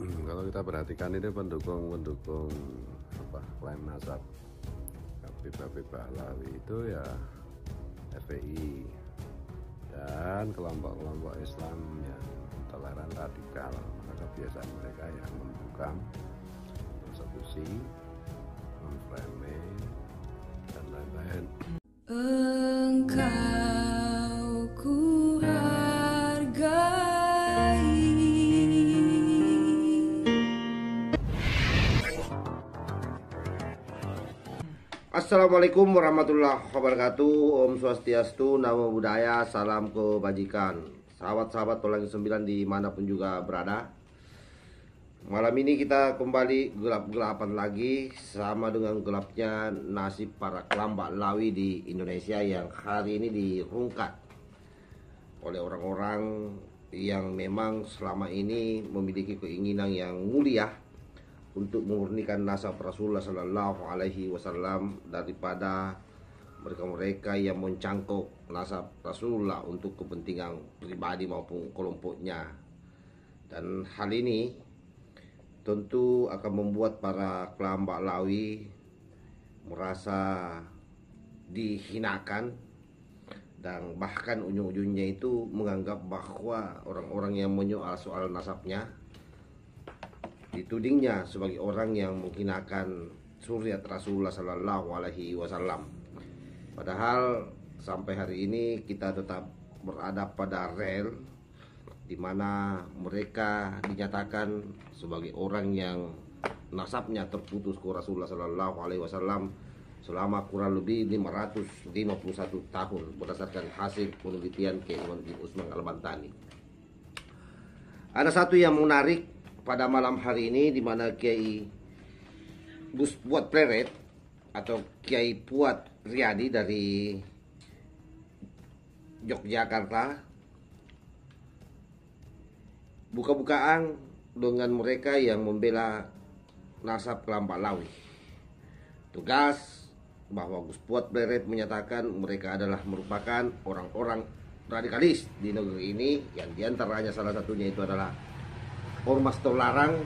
Kalau kita perhatikan ini pendukung klaim nasab Habib Bahlawi itu ya FPI dan kelompok-kelompok Islam yang intoleran radikal. Maka kebiasaan mereka yang membungkam, persekusi, memframing dan lain-lain. Engkau ku hargai. Assalamualaikum warahmatullahi wabarakatuh. Om Swastiastu, Namo Buddhaya, salam kebajikan. Sahabat-sahabat Pelangi 9 dimanapun juga berada. Malam ini kita kembali gelap-gelapan lagi, sama dengan gelapnya nasib para kelambak lawi di Indonesia yang hari ini dirungkat oleh orang-orang yang memang selama ini memiliki keinginan yang mulia untuk memurnikan nasab Rasulullah Sallallahu Alaihi Wasallam daripada mereka-mereka yang mencangkok nasab Rasulullah untuk kepentingan pribadi maupun kelompoknya. Dan hal ini tentu akan membuat para kelambak lawi merasa dihinakan dan bahkan ujung-ujungnya itu menganggap bahwa orang-orang yang menyoal soal nasabnya ditudingnya sebagai orang yang menghinakan suriat Rasulullah Sallallahu Alaihi Wasallam. Padahal sampai hari ini kita tetap berada pada rel di mana mereka dinyatakan sebagai orang yang nasabnya terputus ke Rasulullah Sallallahu Alaihi Wasallam selama kurang lebih 551 tahun berdasarkan hasil penelitian Kiai bin Usman Al-Bantani. Ada satu yang menarik pada malam hari ini di mana Kiai Buat Pleret atau Kiai Puat Riyadi dari Yogyakarta buka-bukaan dengan mereka yang membela nasab kelambak lawi. Tugas bahwa Gus Puat Pleret menyatakan mereka adalah merupakan orang-orang radikalis di negeri ini, yang diantaranya salah satunya itu adalah ormas terlarang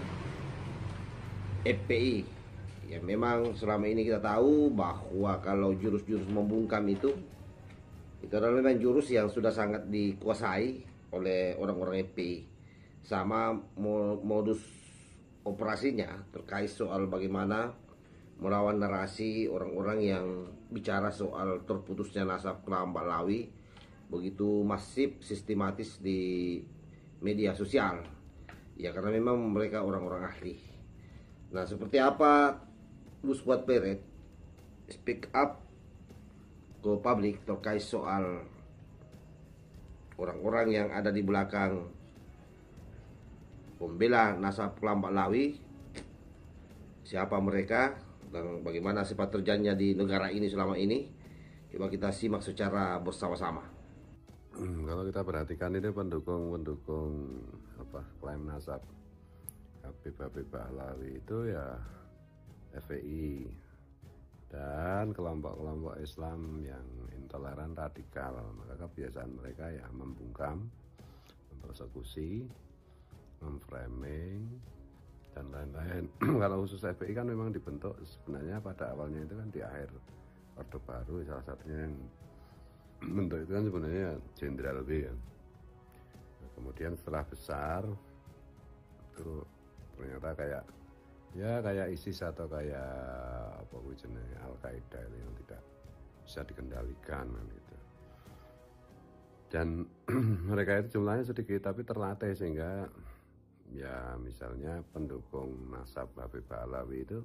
FPI. Ya memang selama ini kita tahu bahwa kalau jurus-jurus membungkam itu adalah memang jurus yang sudah sangat dikuasai oleh orang-orang FPI. Sama modus operasinya terkait soal bagaimana melawan narasi orang-orang yang bicara soal terputusnya nasab kelambak lawi begitu masif, sistematis di media sosial. Ya karena memang mereka orang-orang ahli. Nah seperti apa Gus Puat Pleret speak up ke publik terkait soal orang-orang yang ada di belakang pembela nasab kelambak lawi, siapa mereka dan bagaimana sepak terjangnya di negara ini selama ini. Coba kita simak secara bersama-sama. Kalau kita perhatikan ini pendukung klaim nasab Habib Bahlawi itu ya FPI dan kelompok-kelompok Islam yang intoleran radikal. Maka kebiasaan mereka ya membungkam, mempersekusi, memframing dan lain-lain. Kalau khusus FPI kan memang dibentuk sebenarnya pada awalnya itu kan di akhir Orde Baru, salah satunya yang bentuk itu kan sebenarnya Jenderal B kan. Nah, kemudian setelah besar itu ternyata kayak ISIS atau kayak apa jenis Al-Qaeda itu yang tidak bisa dikendalikan kan gitu. Dan mereka itu jumlahnya sedikit tapi terlatih sehingga ya misalnya pendukung nasab Habib Bahlawi itu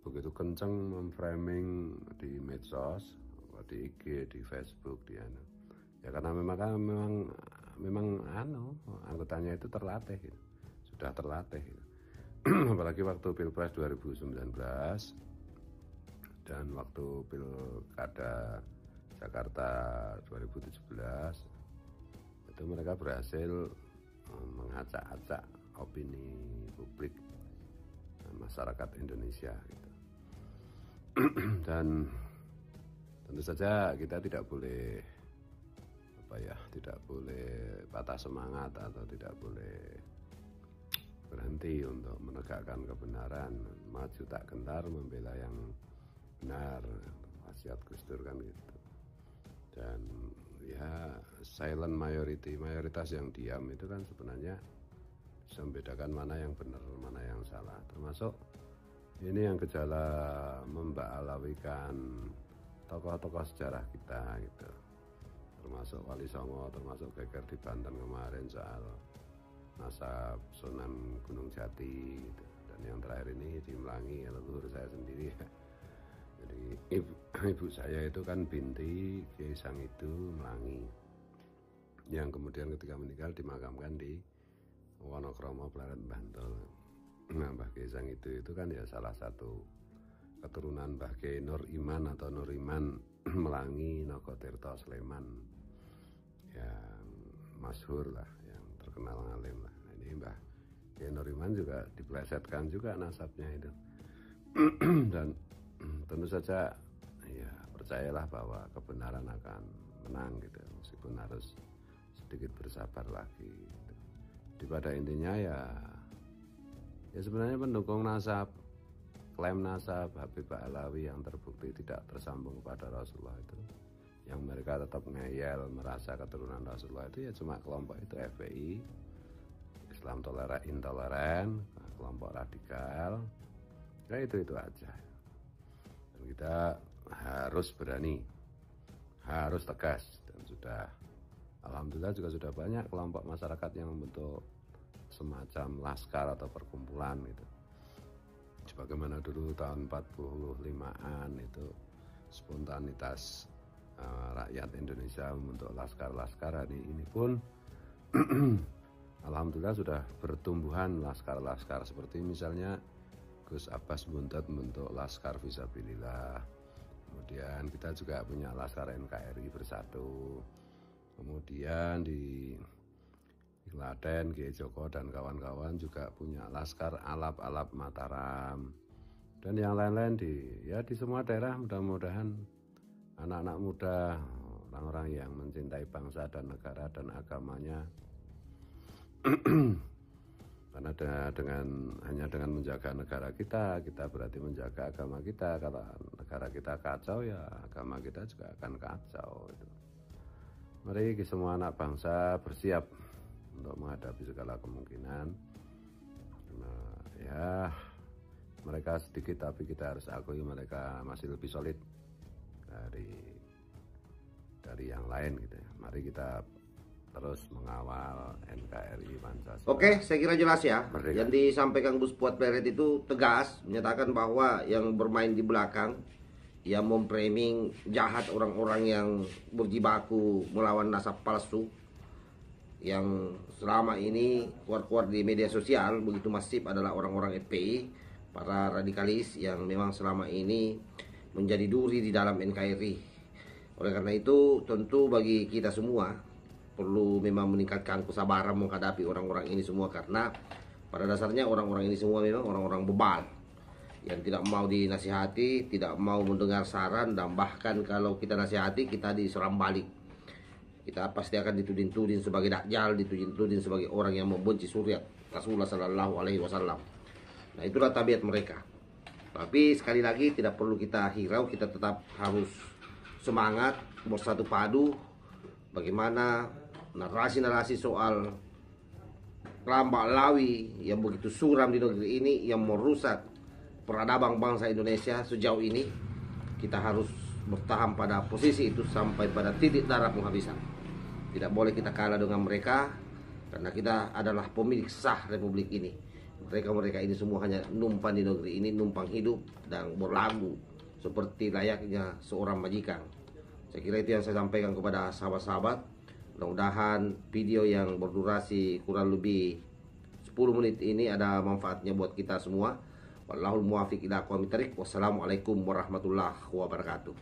begitu kenceng memframing di medsos, di IG, di Facebook, ya karena memang anggotanya itu terlatih gitu. Sudah terlatih gitu. Apalagi waktu Pilpres 2019 dan waktu Pilkada Jakarta 2017 itu mereka berhasil mengacak-acak opini publik masyarakat Indonesia gitu. Dan tentu saja kita tidak boleh patah semangat atau tidak boleh berhenti berhenti untuk menegakkan kebenaran, maju tak gentar membela yang benar, wasiat Gus Dur kan gitu. Dan ya silent majority, mayoritas yang diam itu kan sebenarnya bisa membedakan mana yang benar, mana yang salah. Termasuk ini yang gejala memba'alawikan tokoh-tokoh sejarah kita gitu. Termasuk Wali Songo, termasuk geger di Banten kemarin soal nasab Sunan Gunung Jati gitu. Dan yang terakhir ini di Melangi, leluhur saya sendiri ya. Jadi ibu saya itu kan binti Kiai Sangido Melangi, yang kemudian ketika meninggal dimakamkan di Wonokromo Pleret Bantul. Nah, Mbah Kiai Sangido itu kan ya salah satu keturunan Mbah Kiai Nur Iman atau Nur Iman Melangi Nogotirto Sleman, yang masyhur lah, yang terkenal ngalim lah. Nah, ini Mbah Kiai Nur Iman juga diplesetkan juga nasabnya itu. Dan tentu saja ya percayalah bahwa kebenaran akan menang gitu, meskipun harus sedikit bersabar lagi gitu. Di pada intinya ya sebenarnya pendukung nasab, klaim nasab Habib Ba'alawi yang terbukti tidak tersambung kepada Rasulullah itu, yang mereka tetap ngeyel merasa keturunan Rasulullah itu ya cuma kelompok itu FPI, Islam intoleran, kelompok radikal, ya itu aja. Dan kita harus berani, harus tegas, dan sudah alhamdulillah juga sudah banyak kelompok masyarakat yang membentuk semacam laskar atau perkumpulan gitu. Sebagaimana dulu tahun 45-an itu spontanitas rakyat Indonesia membentuk laskar-laskar, hari ini pun alhamdulillah sudah bertumbuhan laskar-laskar, seperti misalnya Gus Abbas Buntet membentuk Laskar Fisabilillah. Kemudian kita juga punya Laskar NKRI Bersatu. Kemudian di Klaten, Kiai Joko dan kawan-kawan juga punya Laskar Alap-Alap Mataram. Dan yang lain-lain di semua daerah. Mudah-mudahan anak-anak muda, orang-orang yang mencintai bangsa dan negara dan agamanya, karena hanya dengan menjaga negara kita berarti menjaga agama kita. Kalau negara kita kacau, ya agama kita juga akan kacau itu. Mari semua anak bangsa bersiap untuk menghadapi segala kemungkinan. Ya mereka sedikit, tapi kita harus akui mereka masih lebih solid dari yang lain gitu ya. Mari kita terus mengawal NKRI Pancasila. Oke, saya kira jelas ya. Merdeka. Yang disampaikan Gus Fuad Pleret itu tegas, menyatakan bahwa yang bermain di belakang, yang memframing jahat orang-orang yang berjibaku melawan nasab palsu, yang selama ini keluar-keluar di media sosial begitu masif adalah orang-orang FPI, para radikalis yang memang selama ini menjadi duri di dalam NKRI. Oleh karena itu, tentu bagi kita semua perlu memang meningkatkan kesabaran menghadapi orang-orang ini semua, karena pada dasarnya orang-orang ini semua memang orang-orang bebal yang tidak mau dinasihati, tidak mau mendengar saran, dan bahkan kalau kita nasihati kita diserang balik. Kita pasti akan dituding-tuding sebagai dajjal, dituding-tuding sebagai orang yang membenci suriat Rasulullah Sallallahu Alaihi Wasallam. Nah, itulah tabiat mereka. Tapi sekali lagi tidak perlu kita hirau, kita tetap harus semangat bersatu padu. Bagaimana narasi-narasi soal Ba'alawi yang begitu suram di negeri ini, yang merusak peradaban bangsa Indonesia sejauh ini, kita harus bertahan pada posisi itu sampai pada titik darah penghabisan. Tidak boleh kita kalah dengan mereka, karena kita adalah pemilik sah republik ini. Mereka ini semua hanya numpang di negeri ini, numpang hidup dan berlagu seperti layaknya seorang majikan. Saya kira itu yang saya sampaikan kepada sahabat-sahabat. Mudah-mudahan video yang berdurasi kurang lebih 10 menit ini ada manfaatnya buat kita semua. Wallahul muwaffiq ila aqwamit thariq. Wassalamualaikum warahmatullahi wabarakatuh.